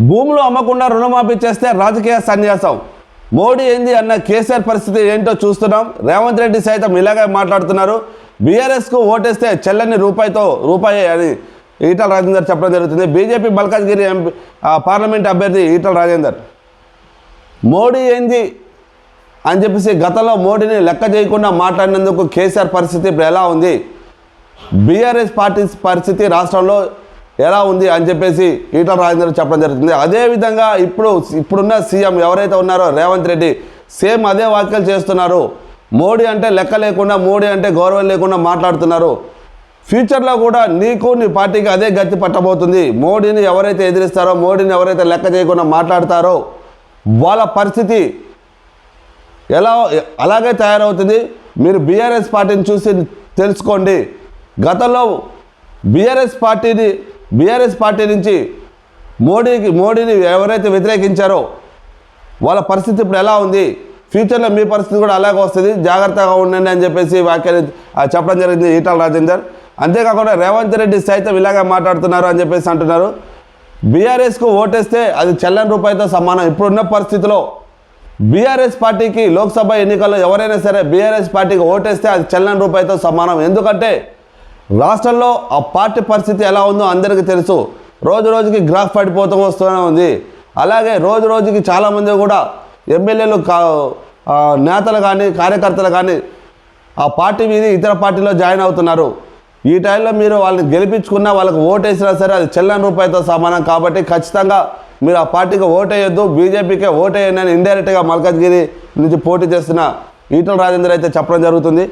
భూములు అమ్మకుండా రుణమాఫీ చేస్తే రాజకీయ సన్యాసం. మోడీ ఏంది అన్న కేసీఆర్ పరిస్థితి ఏంటో చూస్తున్నాం. రేవంత్ రెడ్డి సైతం ఇలాగే మాట్లాడుతున్నారు. బీఆర్ఎస్కు ఓటేస్తే చెల్లని రూపాయి అని ఈటల రాజేందర్ చెప్పడం జరుగుతుంది. బీజేపీ మల్కాజ్గిరి ఎంపీ పార్లమెంట్ అభ్యర్థి ఈటల రాజేందర్ మోడీ ఏంది అని చెప్పేసి గతంలో మోడీని లెక్క చేయకుండా మాట్లాడినందుకు కేసీఆర్ పరిస్థితి ఇప్పుడు ఎలా ఉంది, బీఆర్ఎస్ పార్టీ పరిస్థితి రాష్ట్రంలో ఎలా ఉంది అని చెప్పేసి ఈటల రాజేందర్ చెప్పడం జరుగుతుంది. అదేవిధంగా ఇప్పుడున్న సీఎం ఎవరైతే ఉన్నారో రేవంత్ రెడ్డి సేమ్ అదే వ్యాఖ్యలు చేస్తున్నారు. మోడీ అంటే లెక్క లేకుండా, మోడీ అంటే గౌరవం లేకుండా మాట్లాడుతున్నారు. ఫ్యూచర్లో కూడా నీకు నీ పార్టీకి అదే గతి పట్టబోతుంది. మోడీని ఎవరైతే ఎదిరిస్తారో, మోడీని ఎవరైతే లెక్క చేయకుండా మాట్లాడతారో వాళ్ళ పరిస్థితి అలాగే తయారవుతుంది. మీరు బీఆర్ఎస్ పార్టీని చూసి తెలుసుకోండి. గతంలో బీఆర్ఎస్ పార్టీ నుంచి మోడీని ఎవరైతే వ్యతిరేకించారో వాళ్ళ పరిస్థితి ఇప్పుడు ఎలా ఉంది, ఫ్యూచర్లో మీ పరిస్థితి కూడా అలాగే వస్తుంది, జాగ్రత్తగా ఉండండి అని చెప్పేసి వ్యాఖ్యలు చెప్పడం జరిగింది ఈటల రాజేందర్. అంతేకాకుండా రేవంత్ రెడ్డి సైతం ఇలాగే మాట్లాడుతున్నారు అని చెప్పేసి అంటున్నారు. బీఆర్ఎస్కు ఓటేస్తే అది చెల్లని రూపాయితో సమానం. ఇప్పుడున్న పరిస్థితిలో బీఆర్ఎస్ పార్టీకి లోక్సభ ఎన్నికల్లో ఎవరైనా సరే బీఆర్ఎస్ పార్టీకి ఓటేస్తే అది చెల్లని రూపాయితో సమానం. ఎందుకంటే రాష్ట్రంలో ఆ పార్టీ పరిస్థితి ఎలా ఉందో అందరికీ తెలుసు. రోజు రోజుకి గ్రాఫ్ పడిపోతూ వస్తూనే ఉంది. అలాగే రోజు రోజుకి చాలామంది కూడా ఎమ్మెల్యేలు నేతలు కానీ కార్యకర్తలు కానీ ఆ పార్టీ మీద ఇతర పార్టీలో జాయిన్ అవుతున్నారు. ఈ టైంలో మీరు వాళ్ళని గెలిపించుకున్నా, వాళ్ళకి ఓటేసినా సరే అది చెల్లని రూపాయితో సమానం. కాబట్టి ఖచ్చితంగా మీరు ఆ పార్టీకి ఓటేయొద్దు, బీజేపీకే ఓటేయండి అని ఇండైరెక్ట్గా మల్కాజ్గిరి నుంచి పోటీ చేస్తున్న ఈటల రాజేందర్ అయితే చెప్పడం జరుగుతుంది.